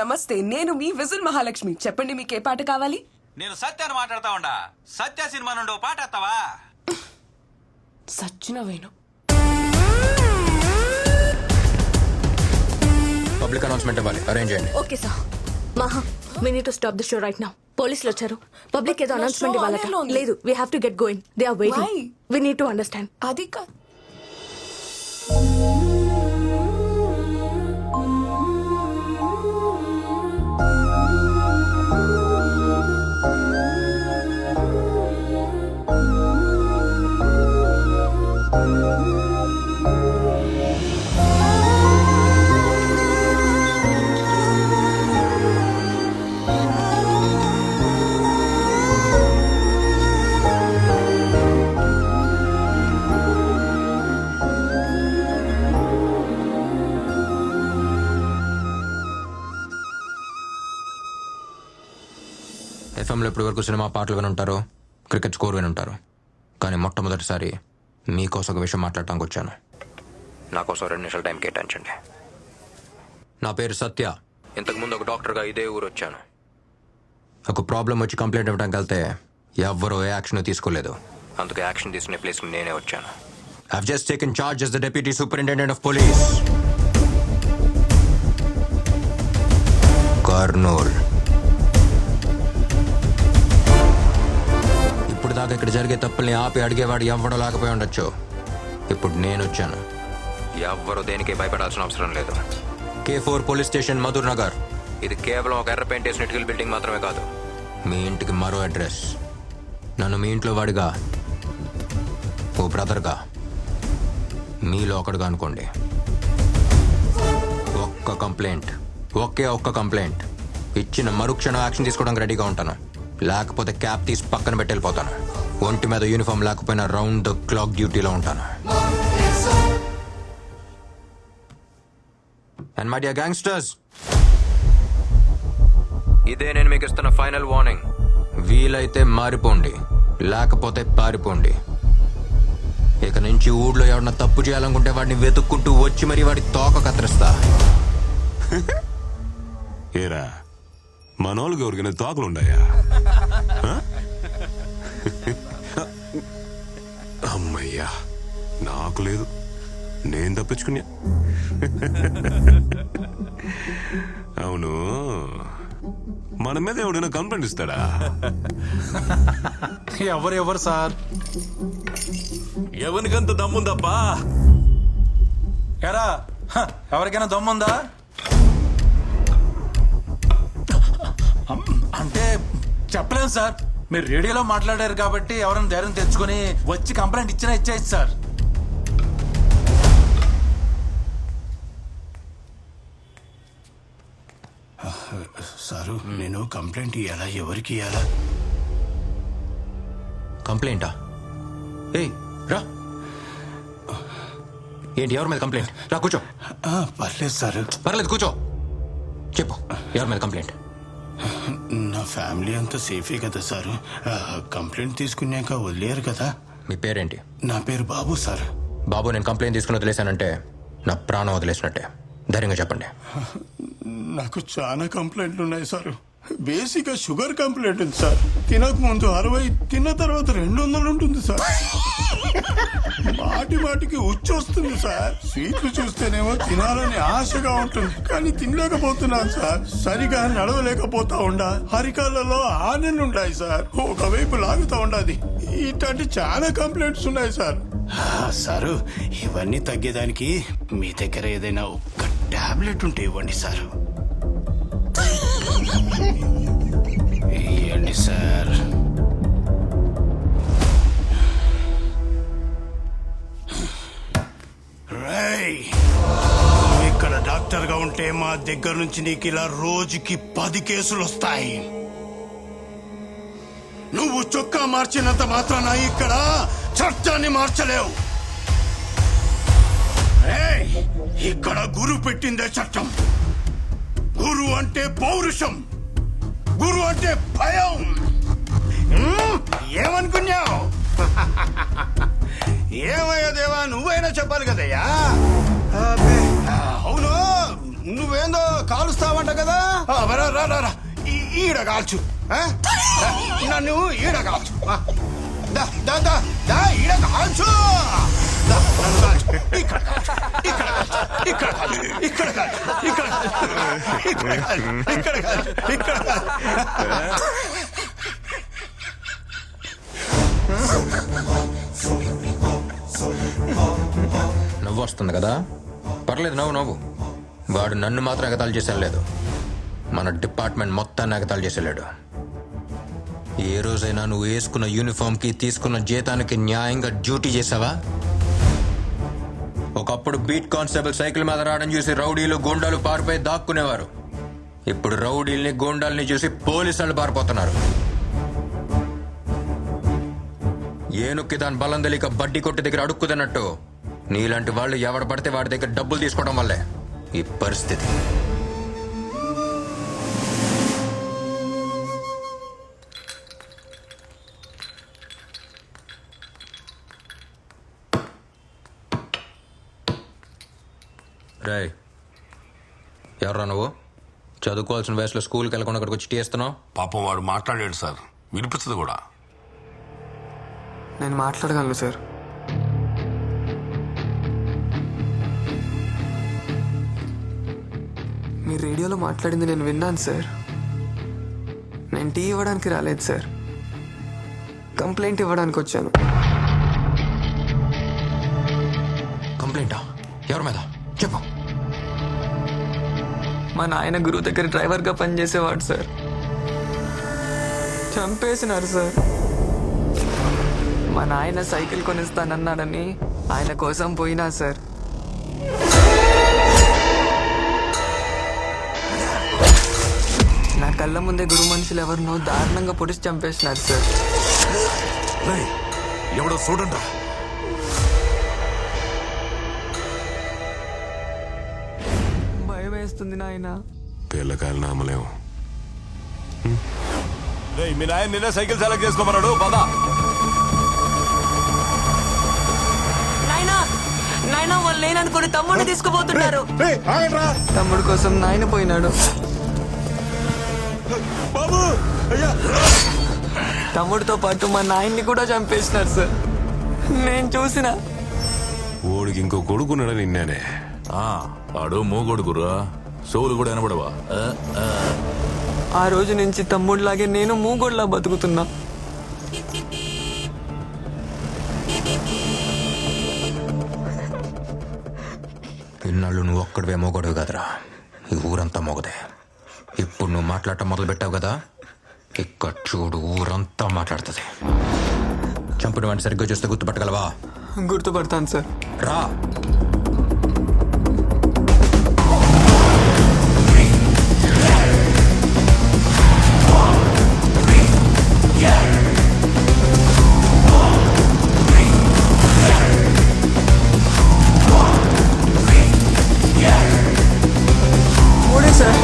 నమస్తే. నేను మీ విజిల్ మహాలక్ష్మి. చెప్పండి, మీకు ఏ పాట కావాలి? నేను సత్యాన్ని మాట్లాడతా ఉండా. సత్య సినిమా నుండి ఓ పాట ఎత్తావా? సచ్చిన వేణు. పబ్లిక్ అనౌన్స్మెంట్ ఇవ్వాలి, అరేంజ్ చేయండి. Okay sir. మహా, we need to stop the show right now. పోలీసులు వచ్చారు. పబ్లిక్ ఏదో అనౌన్స్మెంట్ ఇవ్వాలట. లేదు, we have to get going. They are waiting. Why? We need to understand. అది కా ఎఫ్ఎంలో ఇప్పటి వరకు సినిమా పాటలు విని ఉంటారు, క్రికెట్ స్కోర్ విని ఉంటారు. కానీ మొట్టమొదటిసారి మీకోసం ఒక విషయం మాట్లాడటానికి వచ్చాను. నా కోసం 2 నిమిషాలు టైం కేటాయించండి. నా పేరు సత్య. ఇంతకుముందు ఒక డాక్టర్గా ఇదే ఊరు వచ్చాను. ఒక ప్రాబ్లం వచ్చి కంప్లైంట్ ఇవ్వడానికి వెళ్తే ఎవ్వరూ ఏ యాక్షన్ తీసుకోలేదు. అందుకే యాక్షన్ తీసుకునే ప్లేస్కి నేనే వచ్చాను. I've just taken charge as the Deputy Superintendent of Police. Kurnool. ఇప్పుడు దాకా ఇక్కడ జరిగే తప్పుల్ని ఆపి అడిగేవాడు ఎవ్వడో లేకపోయి ఉండొచ్చు. ఇప్పుడు నేను వచ్చాను. ఎవ్వరూ దేనికి భయపడాల్సిన అవసరం లేదు. K4 police station, Madhur Nagar. ఇది కేవలం ఒక ఎర్ర పెయింట్ వేసిన ఇటుకల బిల్డింగ్ మాత్రమే కాదు, మీ ఇంటికి మరో అడ్రస్. నన్ను మీ ఇంట్లో వాడిగా, ఓ బ్రదర్గా, మీలో ఒకడుగా అనుకోండి. ఒక్క కంప్లైంట్, ఒక్క కంప్లైంట్ ఇచ్చిన మరుక్షణం యాక్షన్ తీసుకోవడానికి రెడీగా ఉంటాను. లేకపోతే క్యాప్ తీసి పక్కన పెట్టి వెళ్ళిపోతాను. ఒంటి మీద యూనిఫామ్ లేకపోయినా రౌండ్ ద క్లాక్ డ్యూటీలో ఉంటాను. అండ్ మై డియర్ గ్యాంగ్స్టర్స్, ఇదే నేను మీకు ఇస్తున్న ఫైనల్ వార్నింగ్. వీలైతే మారిపోండి, లేకపోతే పారిపోండి. ఇక నుంచి ఊళ్ళో ఎవరన్నా తప్పు చేయాలనుకుంటే వాడిని వెతుక్కుంటూ వచ్చి మరీ వాడి తోక కత్తిరిస్తా. ఏరా, మనోళ్ళకి ఎవరికైనా తోకలుండాయా? అమ్మయ్యా, నాకు లేదు, నేను తప్పించుకున్నా. అవును, మన మీద ఎవడైనా కంప్లైంట్ ఇస్తాడా? ఎవరు సార్? ఎవరికంత దమ్ముందబ్బా? ఎరా, ఎవరికైనా దమ్ముందా? అంటే చెప్పలేము సార్. మీరు రేడియోలో మాట్లాడారు కాబట్టి ఎవరైనా ధైర్యం తెచ్చుకొని వచ్చి కంప్లైంట్ ఇచ్చినా ఇచ్చేయచ్చు సార్. సారు, నేను కంప్లైంట్ ఇవ్వాలా? ఎవరికి ఇవ్వాలా? కంప్లైంటా? ఏయ్ రా. ఏంటి, ఎవరి మీద కంప్లైంట్? రా కూర్చో. పర్లేదు సారు. పర్లేదు కూర్చో. చెప్పు, ఎవరి మీద కంప్లైంట్? నా ఫ్యామిలీ అంతా సేఫే కదా సారు. కంప్లైంట్ తీసుకున్నాక వదిలేరు కదా. మీ పేరేంటి? నా పేరు బాబు సార్. బాబు, నేను కంప్లైంట్ తీసుకుని వదిలేశానంటే నా ప్రాణం వదిలేసినట్టే. ధైర్యంగా చెప్పండి. నాకు చాలా కంప్లైంట్లు ఉన్నాయి సారు. బేసిక్ గా షుగర్ కంప్లైంట్ ఉంది సార్. తినక ముందు 60, తిన్న తర్వాత 200 ఉంటుంది సార్. మాటికి ఉచ్చొస్తుంది సార్. స్వీట్లు చూస్తేనేమో తినాలని ఆశగా ఉంటుంది, కానీ తినలేకపోతున్నాను సార్. సరిగా నడవలేకపోతా ఉండా. అరికాళ్ళలో ఆనెన్నుంటాయి సార్. ఒకవైపు లాగుతా ఉండాది. ఇట్లాంటి చాలా కంప్లైంట్స్ ఉన్నాయి సార్. సారు, ఇవన్నీ తగ్గేదానికి మీ దగ్గర ఏదైనా ఒక్క టాబ్లెట్ ఉంటే ఇవ్వండి సార్. ఇవ్వండి సార్. నువ్వు ఇక్కడ డాక్టర్ గా ఉంటే మా దగ్గర నుంచి నీకు ఇలా రోజుకి 10 కేసులు వస్తాయి. నువ్వు చొక్కా మార్చినంత మాత్రాన ఇక్కడ చట్టాన్ని మార్చలేవు. ఇక్కడ గురు పెట్టిందే చట్టం. గురు అంటే పౌరుషం, గురు అంటే భయం. ఏమనుకున్నావు? ఏమయ్యా దేవా, నువ్వైనా చెప్పాలి కదయ్యా. అవును, నువ్వేందో కాలుస్తావంట కదా రా రా రా, రా. ఈడ కాల్చు ఆ? నన్ను ఈడ కాల్చు ఆ. దా దా దా దా ఈడ కాల్చు దా, నన్ను కాల్చు. ఇక్కడ కాల్చు, ఇక్కడ కాల్చు, ఇక్కడ కాల్చు, ఇక్కడ కాల్చు, ఇక్కడ కాల్చు, ఇక్కడ కాల్చు, ఇక్కడ కాల్చు, ఇక్కడ కాల్చు. నవ్వు వస్తుంది కదా, పర్లేదు నవ్వు నవ్వు. వాడు నన్ను మాత్రం ఎగతాళి చేసేలేదు, మన డిపార్ట్మెంట్ మొత్తాన్ని ఎగతాళి చేసేలేడు. ఏ రోజైనా నువ్వు వేసుకున్న యూనిఫామ్కి తీసుకున్న జీతానికి న్యాయంగా డ్యూటీ చేసావా? ఒకప్పుడు బీట్ కానిస్టేబుల్ సైకిల్ మీద రావడం చూసి రౌడీలు గూండాలు పారిపోయి దాక్కునేవారు. ఇప్పుడు రౌడీల్ని గూండాల్ని చూసి పోలీసులు పారిపోతున్నారు. ఏనుక్కి దాని బలం తెలియక బడ్డీ కొట్టి దగ్గర అడుక్కుతున్నట్టు నీలాంటి వాళ్ళు ఎవడ పడితే వాడి దగ్గర డబ్బులు తీసుకోవడం వల్లే ఈ పరిస్థితి. రేయ్, ఎవర్రా నువ్వు? చదువుకోవాల్సిన వయసులో స్కూల్కి వెళ్ళకుండా అక్కడికి వచ్చి టీ ఇస్తున్నావు? పాపం వాడు మాట్లాడాడు సార్, వినిపిస్తుంది కూడా. నేను మాట్లాడగలను సార్. మీరు రేడియోలో మాట్లాడింది నేను విన్నాను సార్. నేను టీ ఇవ్వడానికి రాలేదు సార్, కంప్లైంట్ ఇవ్వడానికి వచ్చాను. కంప్లైంటా? ఎవరి మీద చెప్పు. మా నాయన గురువు దగ్గర డ్రైవర్గా పనిచేసేవాడు సార్. చంపేసినారు సార్. మా నాయన సైకిల్ కొనిస్తానన్నాడని ఆయన కోసం పోయినా సార్. నా కళ్ళ ముందే గురు మనుషులు ఎవరినో దారుణంగా పొడిచి చంపేసినారు సార్. ఎవడో చూడండి. భయం వేస్తుంది నాయన. పిల్లకాయలు నామలేము. మీ నాయన నిన్నే సైకిల్ సెలెక్ట్ చేసుకోమన్నాడు, పద. నాయన వాళ్ళు లేననుకుని తమ్ముడిని తీసుకుపోతున్నారు. రేయ్, ఆగండ్రా. తమ్ముడు కోసం నాయన పోయినాడు. బాబు అయ్యా, తమ్ముడితో పాటు మా నాయన్ని కూడా చంపేసినారు సార్. నేను చూసిన. ఓడికి ఇంకో కొడుకున్నాడు నిన్నేనే. ఆడు మూగొడుగురా, సోలు కూడా వినబడవా? ఆ రోజు నుంచి తమ్ముడిలాగే నేను మూగోడ్లా బతుకుతున్నా. ఇన్నాళ్ళు నువ్వు ఒక్కడివే మోగొడవు కదరా, ఈ ఊరంతా మోగదే. ఇప్పుడు నువ్వు మాట్లాడటం మొదలు పెట్టావు కదా, ఇక్కడ చూడు ఊరంతా మాట్లాడుతుంది. చంపిన వాడిని సరిగ్గా చూస్తే గుర్తుపట్టగలవా? గుర్తుపడతాను సార్. రా. మూడే సార్.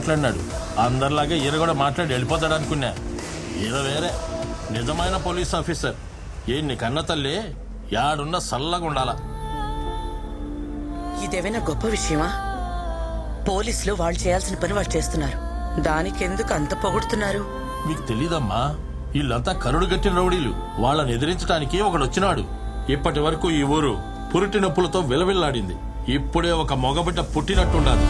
మాట్లాడినాడు. అందరిలాగే ఈయన కూడా మాట్లాడి వెళ్ళిపోతాడు అనుకున్నా. ఈయన వేరే నిజమైన పోలీస్ ఆఫీసర్. ఏ కన్న తల్లి యాడున్న సల్లగా ఉండాలా. ఇదేమైనా గొప్ప విషయమా? పోలీసులు వాళ్ళు చేయాల్సిన పని వాళ్ళు చేస్తున్నారు. దానికెందుకు అంత పొగుడుతున్నారు? మీకు తెలీదమ్మా, వీళ్ళంతా కరుడు గట్టిన రౌడీలు. వాళ్ళని ఎదిరించడానికి ఒకడొచ్చినాడు. ఇప్పటి వరకు ఈ ఊరు పురిటి నొప్పులతో విలవిల్లాడింది. ఇప్పుడే ఒక మగబిడ్డ పుట్టినట్టుండాలి.